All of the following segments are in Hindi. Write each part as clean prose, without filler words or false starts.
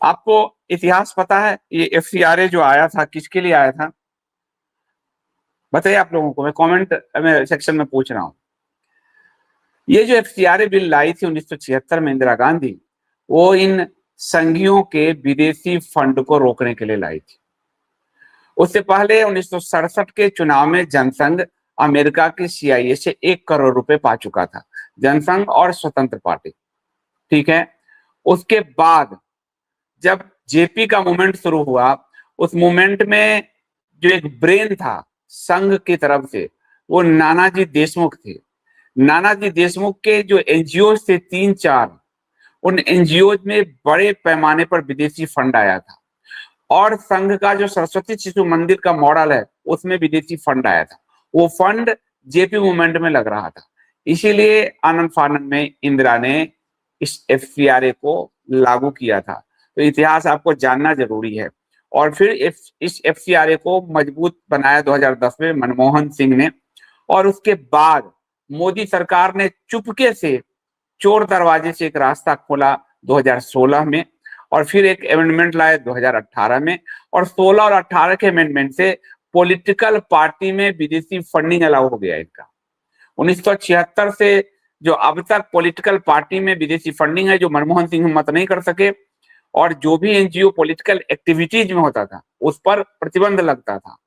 आपको इतिहास पता है ये एफसीआरए जो आया था किसके लिए आया था? बताइए आप लोगों को, मैं कमेंट में सेक्शन में पूछ रहा हूँ। ये जो एफसीआरए बिल लाई थी 1976 में इंदिरा गांधी, वो इन संघियों के विदेशी फंड को रोकने के लिए लाई थी। उससे पहले 1967 के चुनाव में जनसंघ अमेरिका की सीआईए से 1 करोड़ रुपए पा चुका था, जनसंघ और स्वतंत्र पार्टी। ठीक है। उसके बाद जब जेपी का मूवमेंट शुरू हुआ, उस मूवमेंट में जो एक ब्रेन था संघ की तरफ से, वो नानाजी देशमुख थे। नानाजी देशमुख के जो एनजीओ थे 3-4, उन एनजीओ में बड़े पैमाने पर विदेशी फंड आया था। और संघ का जो सरस्वती शिशु मंदिर का मॉडल है, उसमें विदेशी फंड आया था। वो फंड जेपी मूवमेंट में लग रहा था। इसीलिए आनंद फानंद में इंदिरा ने इस एफसीआरए को लागू किया था। तो इतिहास आपको जानना जरूरी है। और फिर इस एफसीआरए को मजबूत बनाया 2010 में मनमोहन सिंह ने। और उसके बाद मोदी सरकार ने चुपके से चोर दरवाजे से एक रास्ता खोला 2016 में, और फिर एक अमेंडमेंट लाए 2018 में। और 16 और 18 के अमेंडमेंट से पॉलिटिकल पार्टी में विदेशी फंडिंग अलाउ हो गया इनका। 1976 से जो अब तक पॉलिटिकल पार्टी में विदेशी फंडिंग है, जो मनमोहन सिंह मत नहीं कर सके, और जो भी एनजीओ पॉलिटिकल एक्टिविटीज में होता था उस पर प्रतिबंध लगता था।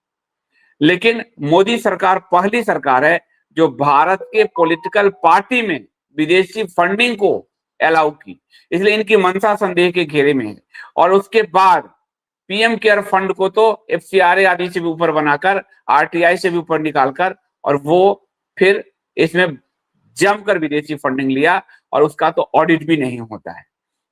लेकिन मोदी सरकार पहली सरकार है जो भारत के पॉलिटिकल पार्टी में विदेशी फंडिंग को अलाउ की, इसलिए इनकी मंशा संदेह के घेरे में है। और उसके बाद पीएम केयर फंड को तो एफसीआरए आदि से भी ऊपर बनाकर, आरटीआई से भी ऊपर निकालकर, और वो फिर इसमें जमकर विदेशी फंडिंग लिया, और उसका तो ऑडिट भी नहीं होता है।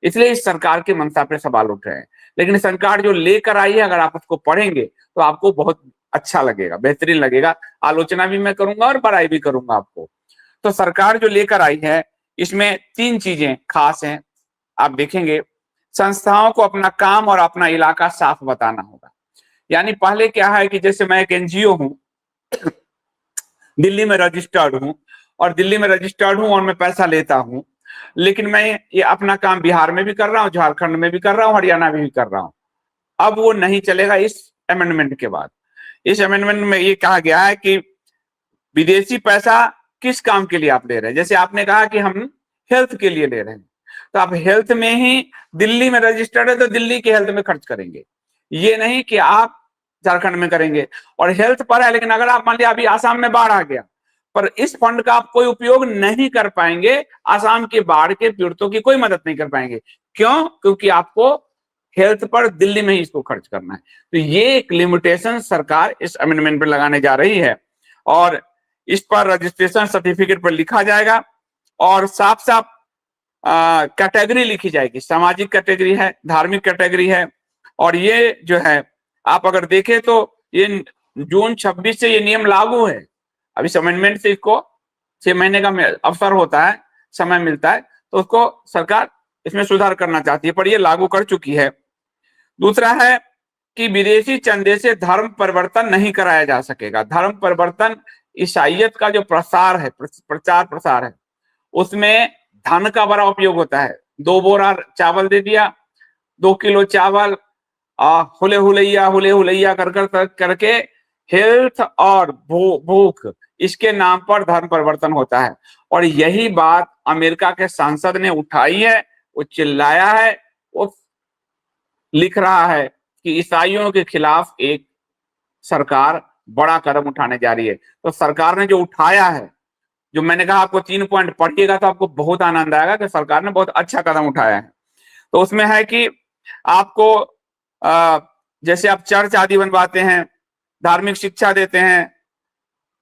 इसलिए इस सरकार के मंशा पे सवाल उठ रहे हैं। लेकिन सरकार जो लेकर आई है, अगर आप उसको पढ़ेंगे तो आपको बहुत अच्छा लगेगा, बेहतरीन लगेगा। आलोचना भी मैं करूंगा और बड़ाई भी करूंगा आपको। तो सरकार जो लेकर आई है, इसमें 3 चीजें खास हैं। आप देखेंगे, संस्थाओं को अपना काम और अपना इलाका साफ बताना होगा। यानी पहले क्या है कि जैसे मैं एक एनजीओ हूं, दिल्ली में रजिस्टर्ड हूं, और दिल्ली में रजिस्टर्ड हूं और मैं पैसा लेता हूं, लेकिन मैं ये अपना काम बिहार में भी कर रहा हूं, झारखंड में भी कर रहा हूं, हरियाणा में भी कर रहा हूं। अब वो नहीं चलेगा इस अमेंडमेंट के बाद। इस अमेंडमेंट में ये कहा गया है कि विदेशी पैसा किस काम के लिए आप ले रहे हैं। जैसे आपने कहा कि हम हेल्थ के लिए ले रहे हैं, तो आप हेल्थ में ही दिल्ली में रजिस्टर्ड है तो दिल्ली के हेल्थ में खर्च करेंगे, ये नहीं कि आप झारखंड में करेंगे। और हेल्थ पर है, लेकिन अगर आप मान लिया अभी आसाम में बाढ़ आ गया, पर इस फंड का आप कोई उपयोग नहीं कर पाएंगे, आसाम के बाढ़ के पीड़ितों की कोई मदद नहीं कर पाएंगे। क्यों? क्योंकि आपको हेल्थ पर दिल्ली में ही इसको खर्च करना है। तो ये एक लिमिटेशन सरकार इस अमेंडमेंट पर लगाने जा रही है, और इस पर रजिस्ट्रेशन सर्टिफिकेट पर लिखा जाएगा, और साफ साफ कैटेगरी लिखी जाएगी। सामाजिक कैटेगरी है, धार्मिक कैटेगरी है। और ये जो है, आप अगर देखें तो ये जून 26 से ये नियम लागू है। अब इस अमेंडमेंट से इसको 6 महीने का अवसर होता है, समय मिलता है, तो उसको सरकार इसमें सुधार करना चाहती है, पर ये लागू कर चुकी है। दूसरा है कि विदेशी चंदे से धर्म परिवर्तन नहीं कराया जा सकेगा। धर्म परिवर्तन, ईसाइयत का जो प्रसार है, प्रचार प्रसार है, उसमें धन का बड़ा उपयोग होता है। 2 बोरा चावल दे दिया, 2 किलो चावल, हुले हुलैया करके हेल्थ और भूख, इसके नाम पर धर्म परिवर्तन होता है। और यही बात अमेरिका के सांसद ने उठाई है, वो चिल्लाया है, वो लिख रहा है कि ईसाइयों के खिलाफ एक सरकार बड़ा कदम उठाने जा रही है। तो सरकार ने जो उठाया है, जो मैंने कहा आपको 3 पॉइंट पढ़िएगा तो आपको बहुत आनंद आएगा कि सरकार ने बहुत अच्छा कदम उठाया है। तो उसमें है कि आपको जैसे आप चर्च आदि बनवाते हैं, धार्मिक शिक्षा देते हैं,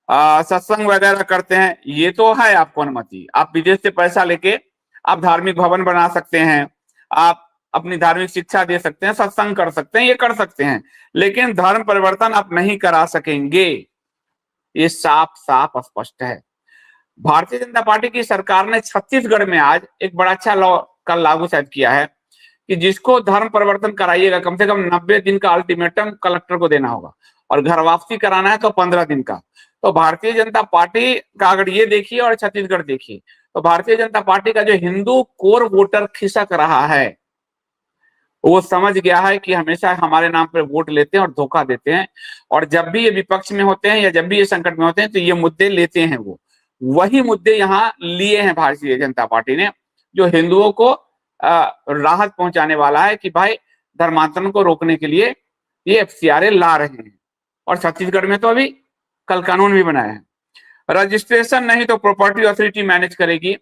सत्संग वगैरह करते हैं, ये तो है आपको अनुमति। आप विदेश से पैसा लेके आप धार्मिक भवन बना सकते हैं, आप अपनी धार्मिक शिक्षा दे सकते हैं, सत्संग कर सकते हैं, ये कर सकते हैं, लेकिन धर्म परिवर्तन आप नहीं करा सकेंगे। ये साफ साफ स्पष्ट है। भारतीय जनता पार्टी की सरकार ने छत्तीसगढ़ में आज एक बड़ा अच्छा लॉ का लागू शायद किया है कि जिसको धर्म परिवर्तन कराइएगा, कम से कम 90 दिन का अल्टीमेटम कलेक्टर को देना होगा, और घर वापसी कराना है तो 15 दिन का। तो भारतीय जनता पार्टी का अगर ये देखिए और छत्तीसगढ़ देखिए, तो भारतीय जनता पार्टी का जो हिंदू कोर वोटर खिसक रहा है, वो समझ गया है कि हमेशा हमारे नाम पर वोट लेते हैं और धोखा देते हैं, और जब भी ये विपक्ष में होते हैं या जब भी ये संकट में होते हैं तो ये मुद्दे लेते हैं। वो वही मुद्दे यहाँ लिए हैं भारतीय जनता पार्टी ने, जो हिंदुओं को राहत पहुंचाने वाला है कि भाई धर्मांतरण को रोकने के लिए ये एफसीआरए ला रहे हैं। और छत्तीसगढ़ में तो अभी कल कानून भी बनाया है। रजिस्ट्रेशन नहीं तो प्रॉपर्टी अथॉरिटी मैनेज करेगी।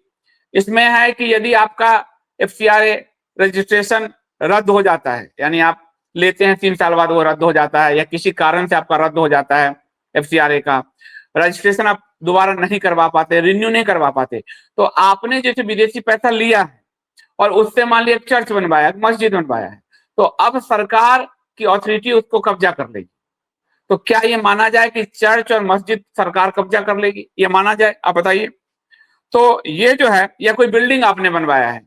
इसमें है कि यदि आपका एफसीआरए रजिस्ट्रेशन रद्द हो जाता है, यानी आप लेते हैं 3 साल बाद वो रद्द हो जाता है, या किसी कारण से आपका रद्द हो जाता है एफसीआरए का रजिस्ट्रेशन, आप दोबारा नहीं करवा पाते, रिन्यू नहीं करवा पाते, तो आपने जैसे विदेशी पैसा लिया है और उससे मान लिया चर्च बनवाया, मस्जिद बनवाया है, तो अब सरकार की अथॉरिटी उसको कब्जा कर लेगी। तो क्या ये माना जाए कि चर्च और मस्जिद सरकार कब्जा कर लेगी? ये माना जाए? आप बताइए। तो ये जो है, या कोई बिल्डिंग आपने बनवाया है,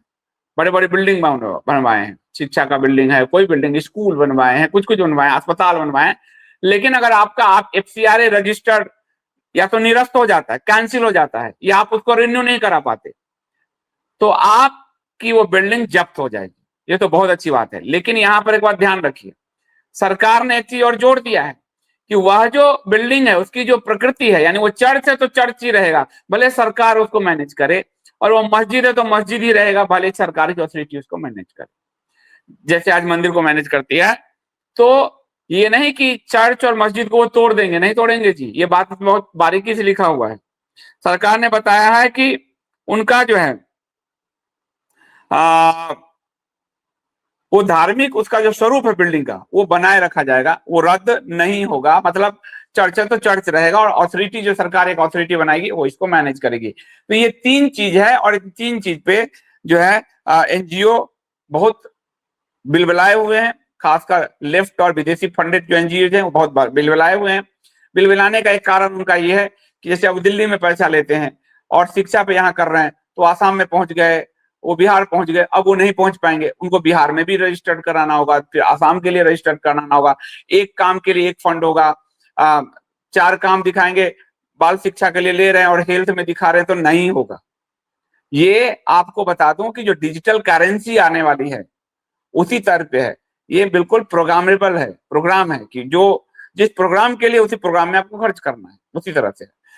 बड़े बड़े बिल्डिंग बनवाए हैं, शिक्षा का बिल्डिंग है, कोई बिल्डिंग, स्कूल बनवाए हैं, कुछ कुछ बनवाए, अस्पताल बनवाए हैं, लेकिन अगर आप एफसीआरए रजिस्टर्ड या तो निरस्त हो जाता है, कैंसिल हो जाता है, या आप उसको रिन्यू नहीं करा पाते, तो आपकी वो बिल्डिंग जब्त हो जाएगी। ये तो बहुत अच्छी बात है, लेकिन यहां पर एक बात ध्यान रखिए, सरकार ने एक चीज और जोड़ दिया है कि वह जो बिल्डिंग है उसकी जो प्रकृति है, यानी वो चर्च है तो चर्च ही रहेगा, भले सरकार उसको मैनेज करे, और वो मस्जिद है तो मस्जिद ही रहेगा, भले सरकार की अथॉरिटी उसको मैनेज करे, जैसे आज मंदिर को मैनेज करती है। तो ये नहीं कि चर्च और मस्जिद को वो तोड़ देंगे, नहीं तोड़ेंगे जी, ये बात बहुत बारीकी से लिखा हुआ है। सरकार ने बताया है कि उनका जो है वो धार्मिक, उसका जो स्वरूप है बिल्डिंग का, वो बनाए रखा जाएगा, वो रद्द नहीं होगा। मतलब चर्च है तो चर्च रहेगा, और अथॉरिटी जो सरकार एक अथॉरिटी बनाएगी वो इसको मैनेज करेगी। तो ये 3 चीज है, और इन 3 चीज पे जो है एनजीओ बहुत बिलबिलाए हुए हैं, खासकर लेफ्ट और विदेशी फंडित जो एनजीओ हैं वो बहुत बिलबिलाए हुए हैं। बिलबिलाने का एक कारण उनका ये है कि जैसे अब दिल्ली में पैसा लेते हैं और शिक्षा पे यहाँ कर रहे हैं, तो आसाम में पहुंच गए, वो बिहार पहुंच गए, अब वो नहीं पहुंच पाएंगे, उनको बिहार में भी रजिस्टर्ड कराना होगा, फिर आसाम के लिए रजिस्टर्ड कराना होगा, एक काम के लिए एक फंड होगा, 4 काम दिखाएंगे, बाल शिक्षा के लिए ले रहे हैं और हेल्थ में दिखा रहे हैं, तो नहीं होगा। ये आपको बता दूं कि जो डिजिटल करेंसी आने वाली है उसी तरह पे है, ये बिल्कुल प्रोग्रामेबल है, प्रोग्राम है कि जो जिस प्रोग्राम के लिए उसी प्रोग्राम में आपको खर्च करना है, उसी तरह से।